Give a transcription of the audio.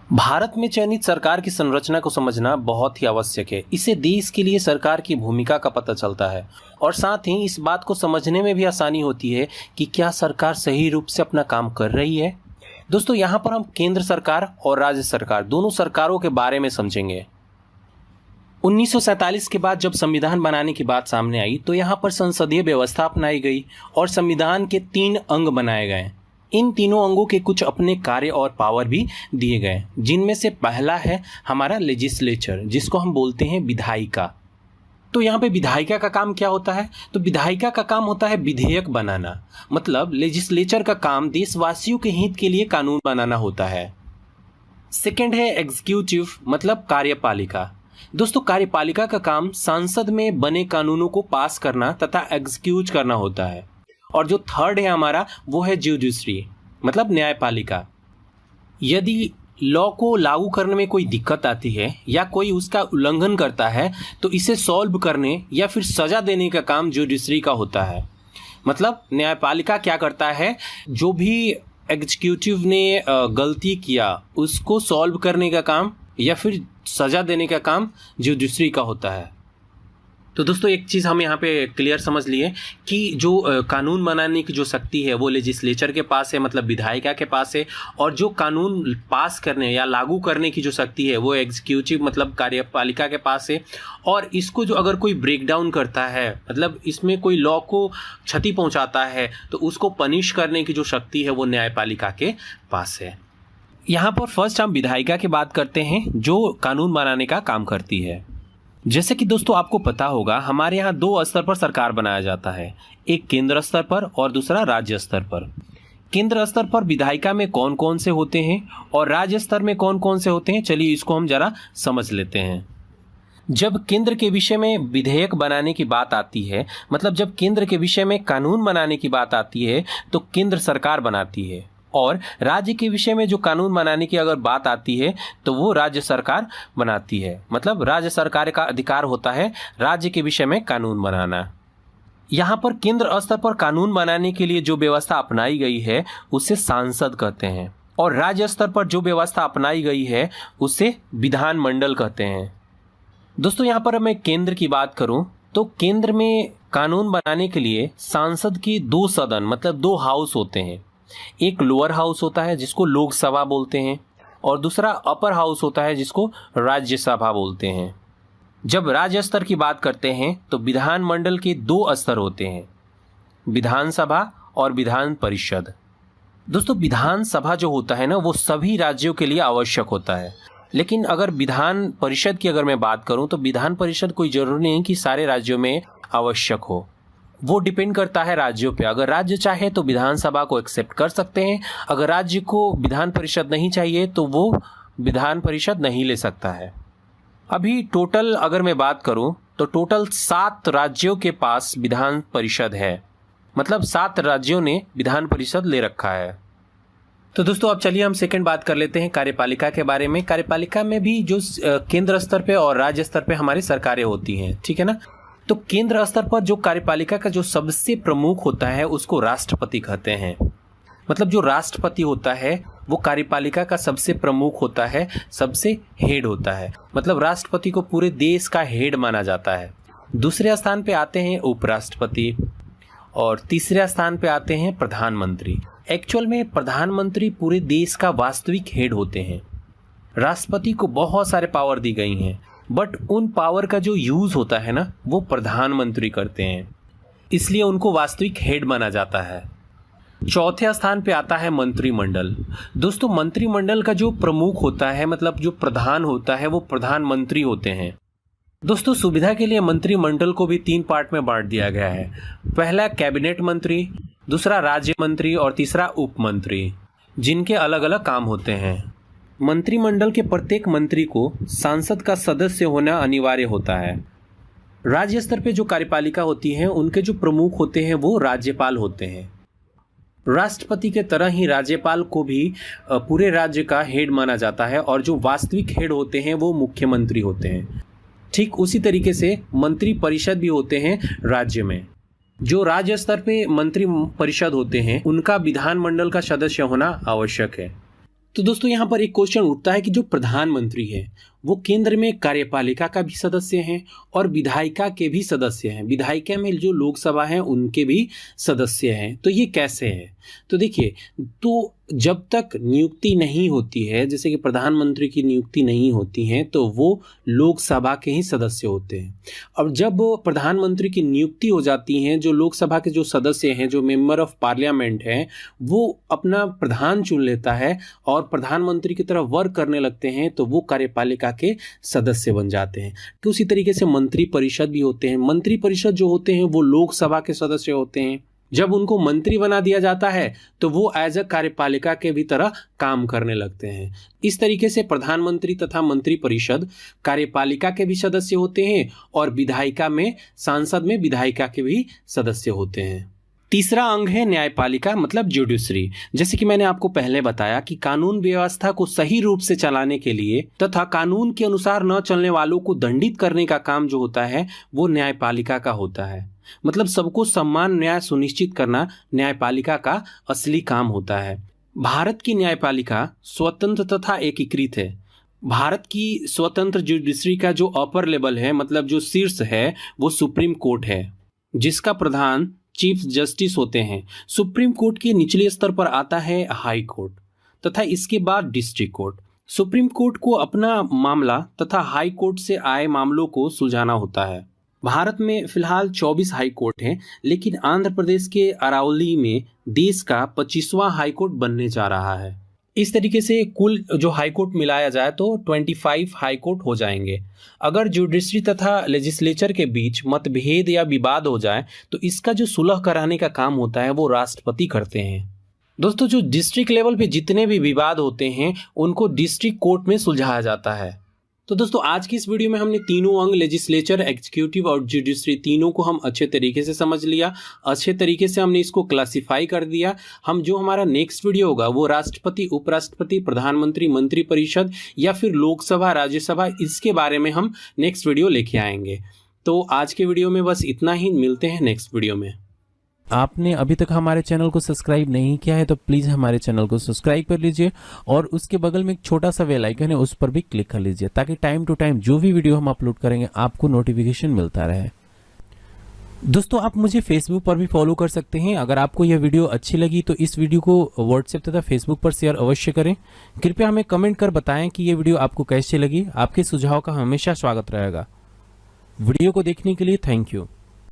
भारत में चयनित सरकार की संरचना को समझना बहुत ही आवश्यक है। इससे देश के लिए सरकार की भूमिका का पता चलता है और साथ ही इस बात को समझने में भी आसानी होती है कि क्या सरकार सही रूप से अपना काम कर रही है। दोस्तों, यहाँ पर हम केंद्र सरकार और राज्य सरकार दोनों सरकारों के बारे में समझेंगे। 1947 के बाद जब संविधान बनाने की बात सामने आई तो यहाँ पर संसदीय व्यवस्था अपनाई गई और संविधान के 3 अंग बनाए गए। इन तीनों अंगों के कुछ अपने कार्य और पावर भी दिए गए, जिनमें से पहला है हमारा लेजिस्लेचर, जिसको हम बोलते हैं विधायिका। तो यहाँ पे विधायिका का काम क्या होता है? तो विधायिका का काम होता है विधेयक बनाना। मतलब लेजिस्लेचर का काम देशवासियों के हित के लिए कानून बनाना होता है। सेकेंड है एग्जीक्यूटिव, मतलब कार्यपालिका। दोस्तों, कार्यपालिका का काम संसद में बने कानूनों को पास करना तथा एग्जीक्यूट करना होता है। और जो थर्ड है हमारा, वो है जुडिशरी, मतलब न्यायपालिका। यदि लॉ को लागू करने में कोई दिक्कत आती है या कोई उसका उल्लंघन करता है तो इसे सॉल्व करने या फिर सजा देने का काम जुडिशरी का होता है। मतलब न्यायपालिका क्या करता है, जो भी एग्जीक्यूटिव ने गलती किया उसको सॉल्व करने का काम या फिर सजा देने का काम जुडिशरी का होता है। तो दोस्तों, एक चीज़ हम यहाँ पे क्लियर समझ लिए कि जो कानून बनाने की जो शक्ति है वो लेजिस्लेचर के पास है, मतलब विधायिका के पास है, और जो कानून पास करने या लागू करने की जो शक्ति है वो एग्जीक्यूटिव मतलब कार्यपालिका के पास है। और इसको जो अगर कोई ब्रेक डाउन करता है, मतलब इसमें कोई लॉ को क्षति पहुँचाता है, तो उसको पनिश करने की जो शक्ति है वो न्यायपालिका के पास है। यहाँ पर फर्स्ट हम विधायिका की बात करते हैं, जो कानून बनाने का काम करती है। जैसे कि दोस्तों आपको पता होगा, हमारे यहाँ 2 स्तर पर सरकार बनाया जाता है, एक केंद्र स्तर पर और दूसरा राज्य स्तर पर। केंद्र स्तर पर विधायिका में कौन कौन से होते हैं और राज्य स्तर में कौन कौन से होते हैं, चलिए इसको हम जरा समझ लेते हैं। जब केंद्र के विषय में विधेयक बनाने की बात आती है, मतलब जब केंद्र के विषय में कानून बनाने की बात आती है तो केंद्र सरकार बनाती है, और राज्य के विषय में जो कानून बनाने की अगर बात आती है तो वो राज्य सरकार बनाती है। मतलब राज्य सरकार का अधिकार होता है राज्य के विषय में कानून बनाना। यहाँ पर केंद्र स्तर पर कानून बनाने के लिए जो व्यवस्था अपनाई गई है उसे सांसद कहते हैं, और राज्य स्तर पर जो व्यवस्था अपनाई गई है उसे विधानमंडल कहते हैं। दोस्तों, यहाँ पर मैं केंद्र की बात करूँ तो केंद्र में कानून बनाने के लिए सांसद की 2 सदन मतलब 2 हाउस होते हैं। एक लोअर हाउस होता है जिसको लोकसभा बोलते हैं, और दूसरा अपर हाउस होता है जिसको राज्यसभा बोलते हैं। जब राज्य स्तर की बात करते हैं तो विधानमंडल के 2 स्तर होते हैं, विधानसभा और विधान परिषद। दोस्तों, विधानसभा जो होता है ना वो सभी राज्यों के लिए आवश्यक होता है, लेकिन अगर विधान परिषद की अगर मैं बात करूं तो विधान परिषद कोई जरूरी नहीं कि सारे राज्यों में आवश्यक हो, वो डिपेंड करता है राज्यों पे। अगर राज्य चाहे तो विधानसभा को एक्सेप्ट कर सकते हैं, अगर राज्य को विधान परिषद नहीं चाहिए तो वो विधान परिषद नहीं ले सकता है। अभी टोटल अगर मैं बात करूं तो टोटल 7 राज्यों के पास विधान परिषद है, मतलब 7 राज्यों ने विधान परिषद ले रखा है। तो दोस्तों, अब चलिए हम सेकंड बात कर लेते हैं कार्यपालिका के बारे में। कार्यपालिका में भी जो केंद्र स्तर पे और राज्य स्तर पे हमारी सरकारें होती हैं, ठीक है ना। तो केंद्र स्तर पर जो कार्यपालिका का जो सबसे प्रमुख होता है उसको राष्ट्रपति कहते हैं। मतलब जो राष्ट्रपति होता है वो कार्यपालिका का सबसे प्रमुख होता है, सबसे हेड होता है। मतलब राष्ट्रपति को पूरे देश का हेड माना जाता है। दूसरे स्थान पे आते हैं उपराष्ट्रपति और तीसरे स्थान पे आते हैं प्रधानमंत्री। एक्चुअल में प्रधानमंत्री पूरे देश का वास्तविक हेड होते हैं। राष्ट्रपति को बहुत सारे पावर दी गई हैं, बट उन पावर का जो यूज होता है ना वो प्रधानमंत्री करते हैं, इसलिए उनको वास्तविक हेड माना जाता है। चौथे स्थान पे आता है मंत्रिमंडल। दोस्तों, मंत्रिमंडल का जो प्रमुख होता है मतलब जो प्रधान होता है वो प्रधानमंत्री होते हैं। दोस्तों, सुविधा के लिए मंत्रिमंडल को भी 3 पार्ट में बांट दिया गया है। पहला कैबिनेट मंत्री, दूसरा राज्य मंत्री और तीसरा उप मंत्री, जिनके अलग अलग काम होते हैं। मंत्रिमंडल के प्रत्येक मंत्री को सांसद का सदस्य होना अनिवार्य होता है। राज्य स्तर पे जो कार्यपालिका होती है उनके जो प्रमुख होते हैं वो राज्यपाल होते हैं। राष्ट्रपति के तरह ही राज्यपाल को भी पूरे राज्य का हेड माना जाता है, और जो वास्तविक हेड होते हैं वो मुख्यमंत्री होते हैं। ठीक उसी तरीके से मंत्री परिषद भी होते हैं राज्य में। जो राज्य स्तर पे मंत्री परिषद होते हैं उनका विधानमंडल का सदस्य होना आवश्यक है। तो दोस्तों यहाँ पर एक क्वेश्चन उठता है कि जो प्रधानमंत्री है वो केंद्र में कार्यपालिका का भी सदस्य हैं और विधायिका के भी सदस्य हैं। विधायिका में जो लोकसभा है उनके भी सदस्य हैं। तो ये कैसे है? तो देखिए, तो जब तक नियुक्ति नहीं होती है, जैसे कि प्रधानमंत्री की नियुक्ति नहीं होती है, तो वो लोकसभा के ही सदस्य होते हैं। और जब प्रधानमंत्री की नियुक्ति हो जाती है, जो लोकसभा के जो सदस्य हैं, जो मेंबर ऑफ पार्लियामेंट हैं, वो अपना प्रधान चुन लेता है और प्रधानमंत्री की तरफ वर्क करने लगते हैं, तो वो कार्यपालिका के सदस्य बन जाते हैं। तो उसी तरीके से मंत्री परिषद भी होते हैं। मंत्री परिषद जो होते हैं वो लोकसभा के सदस्य होते हैं। जब उनको मंत्री बना दिया जाता है तो वो एज अ कार्यपालिका के भी तरह काम करने लगते हैं। इस तरीके से प्रधानमंत्री तथा मंत्री परिषद कार्यपालिका के भी सदस्य होते हैं और विधायिका में, सांसद में विधायिका के भी सदस्य होते हैं। तीसरा अंग है न्यायपालिका, मतलब जुडिशरी। जैसे कि मैंने आपको पहले बताया कि कानून व्यवस्था को सही रूप से चलाने के लिए तथा कानून के अनुसार न चलने वालों को दंडित करने का काम जो होता है वो न्यायपालिका का होता है। मतलब सबको समान न्याय सुनिश्चित करना न्यायपालिका का असली काम होता है। भारत की न्यायपालिका स्वतंत्र तथा एकीकृत है। भारत की स्वतंत्र जुडिशरी का जो अपर लेवल है, मतलब जो शीर्ष है, वो सुप्रीम कोर्ट है, जिसका प्रधान चीफ जस्टिस होते हैं। सुप्रीम कोर्ट के निचले स्तर पर आता है हाई कोर्ट तथा इसके बाद डिस्ट्रिक्ट कोर्ट। सुप्रीम कोर्ट को अपना मामला तथा हाई कोर्ट से आए मामलों को सुलझाना होता है। भारत में फिलहाल 24 हाई कोर्ट हैं, लेकिन आंध्र प्रदेश के अरावली में देश का 25वां हाई कोर्ट बनने जा रहा है। इस तरीके से कुल जो हाई कोर्ट मिलाया जाए तो 25 हाई कोर्ट हो जाएंगे। अगर जुडिशरी तथा लेजिस्लेचर के बीच मतभेद या विवाद हो जाए तो इसका जो सुलह कराने का काम होता है वो राष्ट्रपति करते हैं। दोस्तों, जो डिस्ट्रिक्ट लेवल पे जितने भी विवाद होते हैं उनको डिस्ट्रिक्ट कोर्ट में सुलझाया जाता है। तो दोस्तों, आज की इस वीडियो में हमने तीनों अंग, लेजिस्लेचर, एग्जीक्यूटिव और जुडिशरी, तीनों को हम अच्छे तरीके से समझ लिया। अच्छे तरीके से हमने इसको क्लासिफाई कर दिया। हम जो हमारा नेक्स्ट वीडियो होगा वो राष्ट्रपति, उपराष्ट्रपति, प्रधानमंत्री, मंत्री परिषद या फिर लोकसभा, राज्यसभा, इसके बारे में हम नेक्स्ट वीडियो लेके आएंगे। तो आज के वीडियो में बस इतना ही। मिलते हैं नेक्स्ट वीडियो में। आपने अभी तक हमारे चैनल को सब्सक्राइब नहीं किया है तो प्लीज़ हमारे चैनल को सब्सक्राइब कर लीजिए और उसके बगल में एक छोटा सा बेल आइकन है, उस पर भी क्लिक कर लीजिए ताकि टाइम टू टाइम जो भी वीडियो हम अपलोड करेंगे आपको नोटिफिकेशन मिलता रहे। दोस्तों, आप मुझे फेसबुक पर भी फॉलो कर सकते हैं। अगर आपको यह वीडियो अच्छी लगी तो इस वीडियो को व्हाट्सएप तथा फेसबुक पर शेयर अवश्य करें। कृपया हमें कमेंट कर बताएं कि ये वीडियो आपको कैसी लगी। आपके सुझाव का हमेशा स्वागत रहेगा। वीडियो को देखने के लिए थैंक यू।